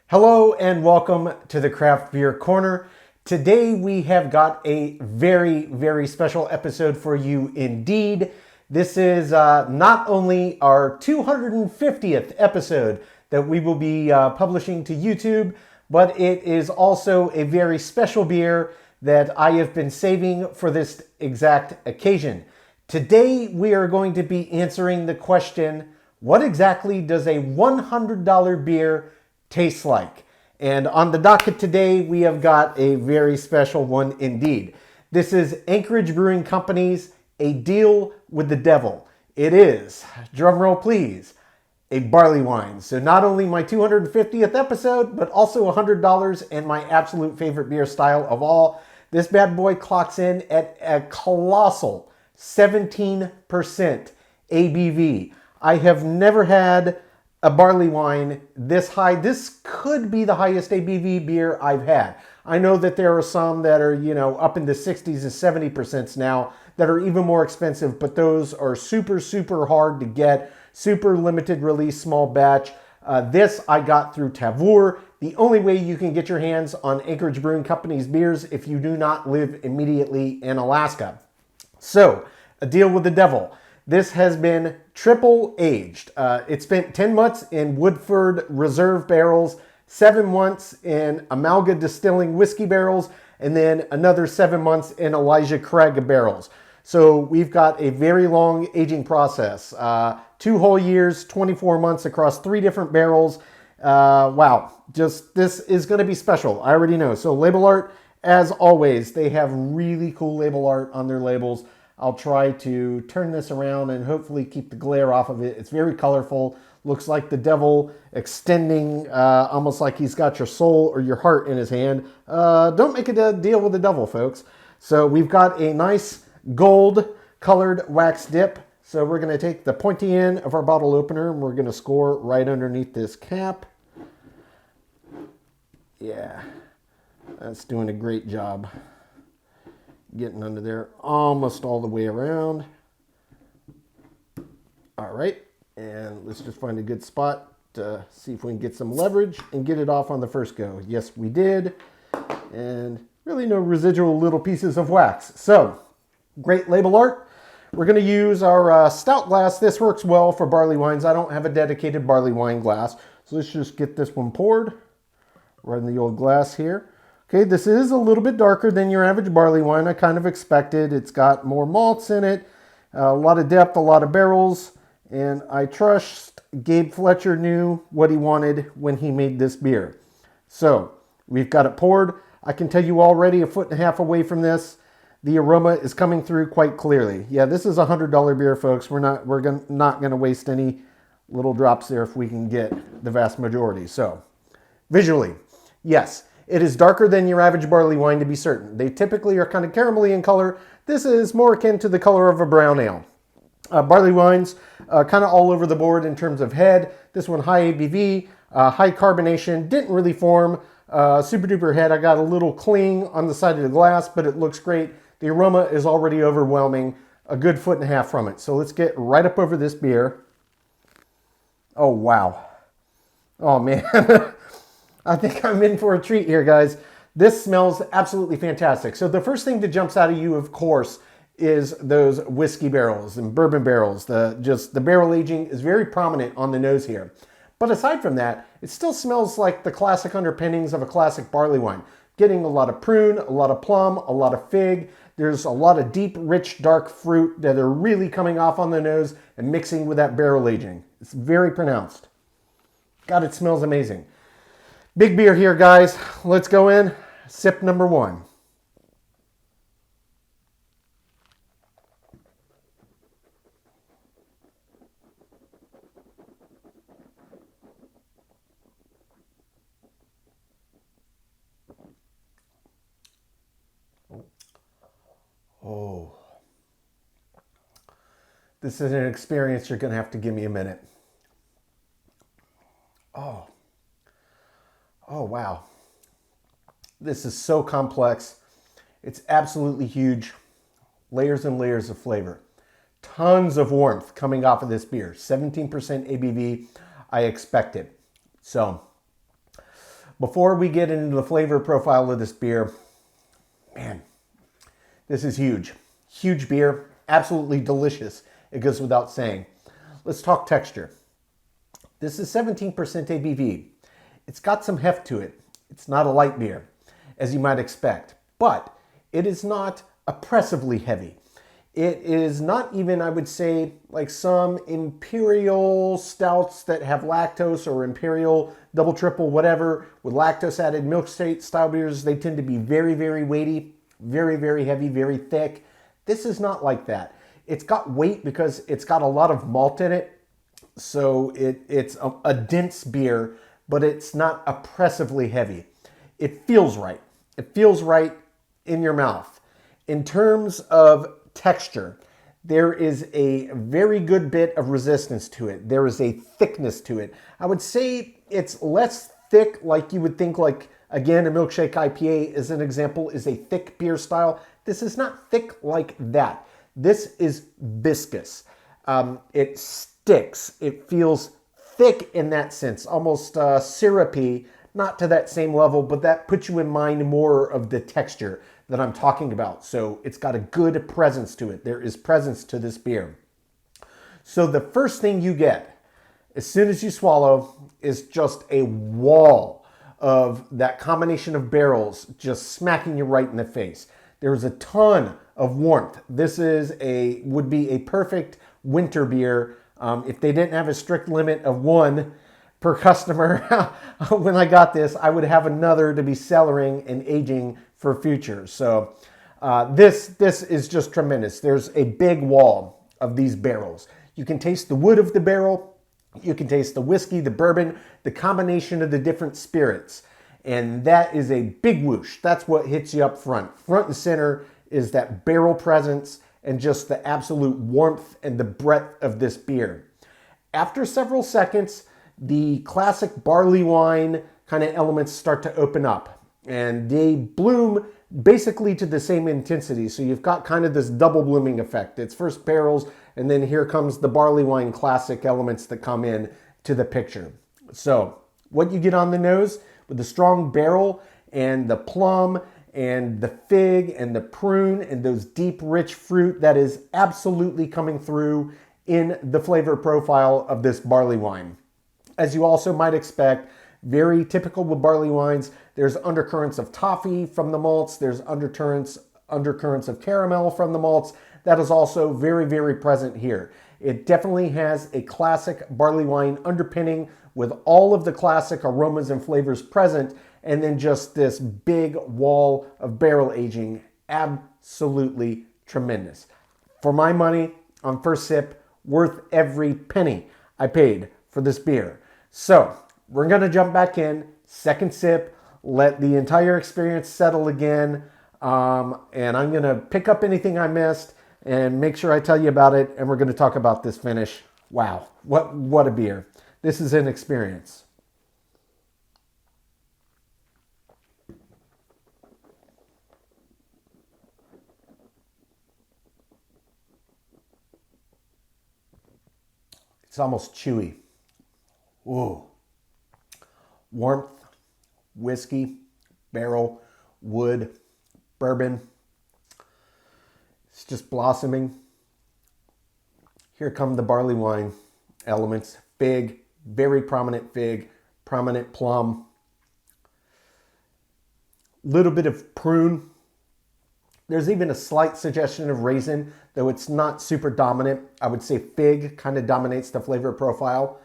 Hello and welcome to the Craft Beer Corner. Today we have got a very special episode for you indeed. This is not only our 250th episode that we will be publishing to YouTube, but it is also a very special beer that I have been saving for this exact occasion. Today we are going to be answering the question, what exactly does a $100 beer tastes like? And on the docket today, we have got a very special one indeed. This is Anchorage Brewing Company's A Deal with the Devil. It is, drum roll please, a barley wine. So not only my 250th episode, but also $100 and my absolute favorite beer style of all. This bad boy clocks in at a colossal 17% ABV. I have never had a barley wine this high. This could be the highest ABV beer I've had. I know that there are some that are, up in the 60s and 70% now that are even more expensive, but those are super hard to get, super limited release, small batch. This I got through Tavour. The only way you can get your hands on Anchorage Brewing Company's beers if you do not live immediately in Alaska. So, A Deal with the Devil. This has been triple aged. It spent 10 months in Woodford Reserve barrels, 7 months in Amalga Distilling whiskey barrels, and then another 7 months in Elijah Craig barrels. So we've got a very long aging process. 2 whole years, 24 months across 3 different barrels. Wow, just this is going to be special. I already know. So label art, as always, they have really cool label art on their labels. I'll try to turn this around and hopefully keep the glare off of it. It's very colorful. Looks like the devil extending, almost like he's got your soul or your heart in his hand. Don't make a deal with the devil, folks. So we've got a nice gold colored wax dip. So we're going to take the pointy end of our bottle opener and we're going to score right underneath this cap. Yeah, that's doing a great job. Getting under there almost all the way around. All right, and let's just find a good spot to see if we can get some leverage and get it off on the first go. Yes, we did. And really no residual little pieces of wax. So, great label art. We're going to use our stout glass. This works well for barley wines. I don't have a dedicated barley wine glass. So let's just get this one poured right in the old glass here. Okay, this is a little bit darker than your average barley wine. I kind of expected. It's got more malts in it, a lot of depth, a lot of barrels, and I trust Gabe Fletcher knew what he wanted when he made this beer. So, we've got it poured. I can tell you already, 1.5 feet away from this, the aroma is coming through quite clearly. Yeah, this is a $100 beer, folks. We're not going to waste any little drops there if we can get the vast majority. So, visually, yes. It is darker than your average barley wine, to be certain. They typically are kind of caramelly in color. This is more akin to the color of a brown ale. Barley wines, kind of all over the board in terms of head. This one, high ABV, high carbonation, didn't really form super duper head. I got a little cling on the side of the glass, but it looks great. The aroma is already overwhelming, a good 1.5 feet from it. So let's get right up over this beer. Oh, wow. Oh, man. I think I'm in for a treat here, guys. This smells absolutely fantastic. So the first thing that jumps out of you, of course, is those whiskey barrels and bourbon barrels. The barrel aging is very prominent on the nose here. But aside from that, it still smells like the classic underpinnings of a classic barley wine. Getting a lot of prune, a lot of plum, a lot of fig. There's a lot of deep, rich, dark fruit that are really coming off on the nose and mixing with that barrel aging. It's very pronounced. God, it smells amazing. Big beer here, guys. Let's go in. Sip number 1. Oh. This is an experience you're going to have to give me a minute. Oh. Oh, wow. This is so complex. It's absolutely huge. Layers and layers of flavor. Tons of warmth coming off of this beer. 17% ABV. I expected. So, Before we get into the flavor profile of this beer, man, this is huge. Huge beer, absolutely delicious. It goes without saying. Let's talk texture. This is 17% ABV. It's got some heft to it. It's not a light beer, as you might expect, but it is not oppressively heavy. It is not even, I would say, like some imperial stouts that have lactose, or imperial double, triple, whatever, with lactose added milk state style beers. They tend to be very, very weighty, very, very heavy, very thick. This is not like that. It's got weight because it's got a lot of malt in it. So it's a dense beer, but it's not oppressively heavy. It feels right. It feels right in your mouth. In terms of texture, there is a very good bit of resistance to it. There is a thickness to it. I would say it's less thick, like you would think, like, again, a milkshake IPA as an example is a thick beer style. This is not thick like that. This is viscous. It sticks. It feels thick in that sense, almost syrupy, not to that same level, but that puts you in mind more of the texture that I'm talking about. So it's got a good presence to it. There is presence to this beer. So the first thing you get as soon as you swallow is just a wall of that combination of barrels just smacking you right in the face. There's a ton of warmth. This would be a perfect winter beer. If they didn't have a strict limit of one per customer, when I got this, I would have another to be cellaring and aging for future. So this is just tremendous. There's a big wall of these barrels. You can taste the wood of the barrel. You can taste the whiskey, the bourbon, the combination of the different spirits. And that is a big whoosh. That's what hits you up front. Front and center is that barrel presence and just the absolute warmth and the breadth of this beer. After several seconds, the classic barley wine kind of elements start to open up, and they bloom basically to the same intensity. So you've got kind of this double blooming effect. It's first barrels, and then here comes the barley wine classic elements that come in to the picture. So what you get on the nose with the strong barrel and the plum and the fig and the prune and those deep, rich fruit, that is absolutely coming through in the flavor profile of this barley wine. As you also might expect, very typical with barley wines, there's undercurrents of toffee from the malts, there's undercurrents of caramel from the malts. That is also very, very present here. It definitely has a classic barley wine underpinning with all of the classic aromas and flavors present, and then just this big wall of barrel aging. Absolutely tremendous. For my money, on first sip, worth every penny I paid for this beer. So we're going to jump back in, second sip, let the entire experience settle again, and I'm going to pick up anything I missed and make sure I tell you about it, and we're going to talk about this finish. Wow, what a beer. This is an experience. It's almost chewy. Ooh. Warmth, whiskey, barrel, wood, bourbon. It's just blossoming. Here come the barley wine elements. Fig, very prominent fig, prominent plum. Little bit of prune. There's even a slight suggestion of raisin, though it's not super dominant. I would say fig kind of dominates the flavor profile.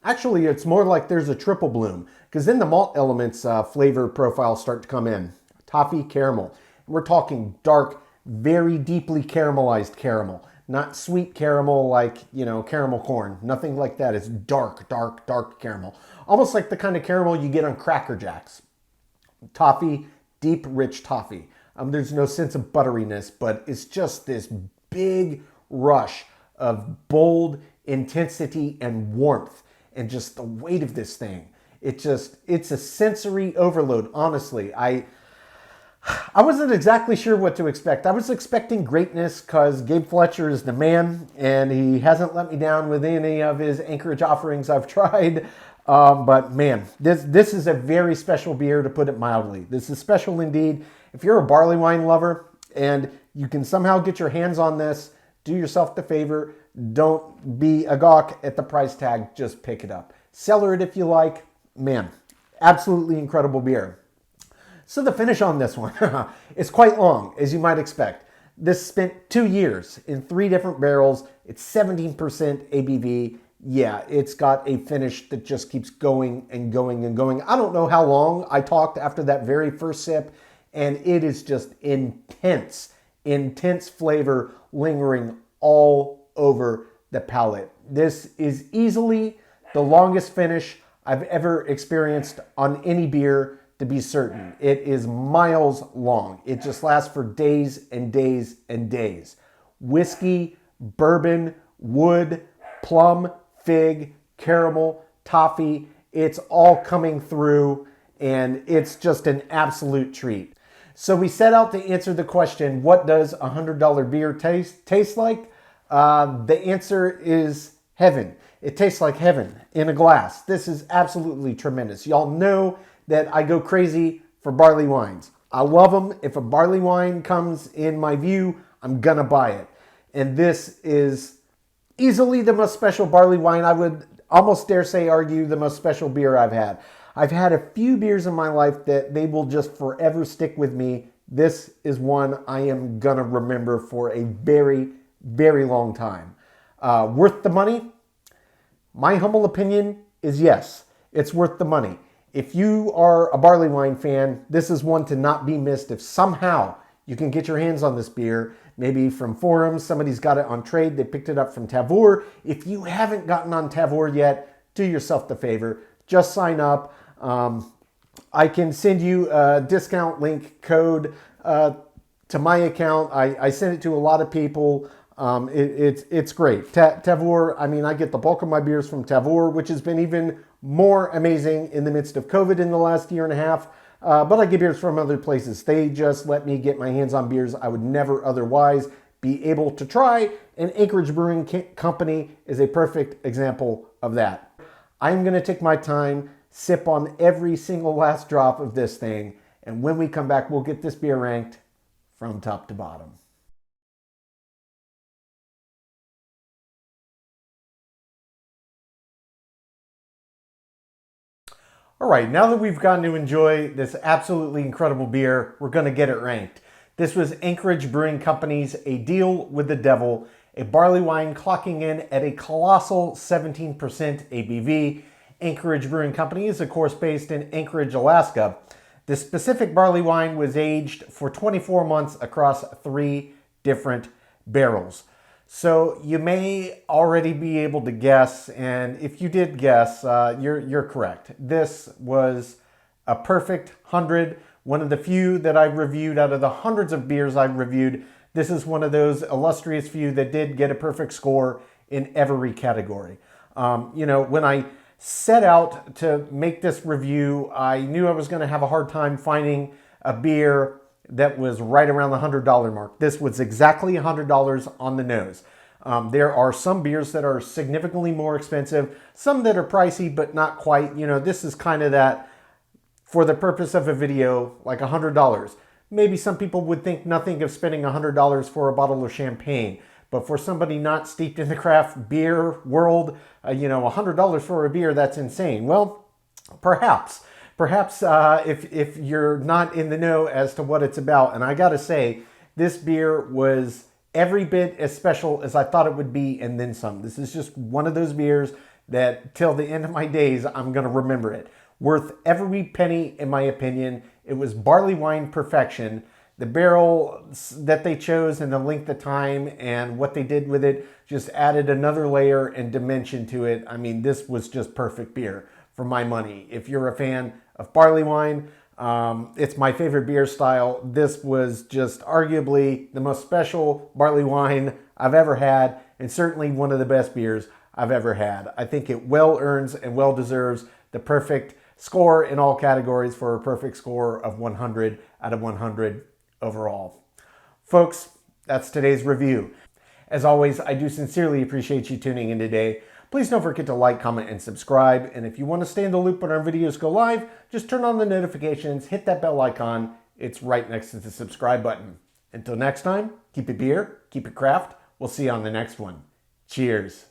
Actually, it's more like there's a triple bloom, because then the malt elements flavor profile start to come in. Toffee Caramel. We're talking dark, very deeply caramelized caramel. Not sweet caramel like, caramel corn. Nothing like that. It's dark, dark, dark caramel. Almost like the kind of caramel you get on Cracker Jacks. Toffee, deep, rich toffee. There's no sense of butteriness, but it's just this big rush of bold intensity and warmth, and just the weight of this thing. It's a sensory overload, honestly. I wasn't exactly sure what to expect. I was expecting greatness because Gabe Fletcher is the man, and he hasn't let me down with any of his Anchorage offerings I've tried. But man, this is a very special beer, to put it mildly. This is special indeed. If you're a barley wine lover and you can somehow get your hands on this, do yourself the favor. Don't be a gawk at the price tag. Just pick it up. Cellar it if you like. Man, absolutely incredible beer. So the finish on this one is quite long, as you might expect. This spent 2 years in 3 different barrels. It's 17% ABV. Yeah, it's got a finish that just keeps going and going and going. I don't know how long I talked after that very first sip, and it is just intense, intense flavor lingering all over the palate. This is easily the longest finish I've ever experienced on any beer, to be certain. It is miles long. It just lasts for days and days and days. Whiskey, bourbon, wood, plum, fig, caramel, toffee, it's all coming through, and it's just an absolute treat. So we set out to answer the question, what does a $100 beer taste like? The answer is heaven. It tastes like heaven in a glass. This is absolutely tremendous. Y'all know that I go crazy for barley wines. I love them. If a barley wine comes in my view, I'm gonna buy it. And this is easily the most special barley wine. I would almost dare say, argue, the most special beer I've had. I've had a few beers in my life that they will just forever stick with me. This is one I am gonna remember for a very, very long time. Worth the money? My humble opinion is yes, it's worth the money. If you are a barley wine fan, this is one to not be missed. If somehow you can get your hands on this beer, maybe from forums, somebody's got it on trade, they picked it up from Tavour. If you haven't gotten on Tavour yet, do yourself the favor, just sign up. I can send you a discount link code to my account. I send it to a lot of people. It's great. Tavour, I mean, I get the bulk of my beers from Tavour, which has been even more amazing in the midst of COVID in the last year and a half. But I get beers from other places. They just let me get my hands on beers I would never otherwise be able to try. And Anchorage Brewing Company is a perfect example of that. I'm going to take my time, sip on every single last drop of this thing. And when we come back, we'll get this beer ranked from top to bottom. All right, now that we've gotten to enjoy this absolutely incredible beer, we're going to get it ranked. This was Anchorage Brewing Company's A Deal with the Devil, a barley wine clocking in at a colossal 17% ABV. Anchorage Brewing Company is, of course, based in Anchorage, Alaska. This specific barley wine was aged for 24 months across 3 different barrels. So you may already be able to guess, and if you did guess, you're correct. This was a perfect 100, one of the few that I've reviewed out of the hundreds of beers I've reviewed. This is one of those illustrious few that did get a perfect score in every category. When I set out to make this review, I knew I was going to have a hard time finding a beer that was right around the $100 mark. This was exactly $100 on the nose. There are some beers that are significantly more expensive, some that are pricey, but not quite. This is kind of that, for the purpose of a video, like $100. Maybe some people would think nothing of spending $100 for a bottle of champagne. But for somebody not steeped in the craft beer world, $100 for a beer, that's insane. Well, perhaps. Perhaps if you're not in the know as to what it's about. And I gotta say, this beer was every bit as special as I thought it would be, and then some. This is just one of those beers that till the end of my days, I'm gonna remember it. Worth every penny, in my opinion. It was barley wine perfection. The barrel that they chose and the length of time and what they did with it just added another layer and dimension to it. I mean, this was just perfect beer for my money. If you're a fan of barley wine, it's my favorite beer style. This was just arguably the most special barley wine I've ever had, and certainly one of the best beers I've ever had. I think it well earns and well deserves the perfect score in all categories for a perfect score of 100 out of 100 overall. Folks, that's today's review. As always, I do sincerely appreciate you tuning in today. Please don't forget to like, comment, and subscribe. And if you want to stay in the loop when our videos go live, just turn on the notifications, hit that bell icon. It's right next to the subscribe button. Until next time, keep it beer, keep it craft. We'll see you on the next one. Cheers.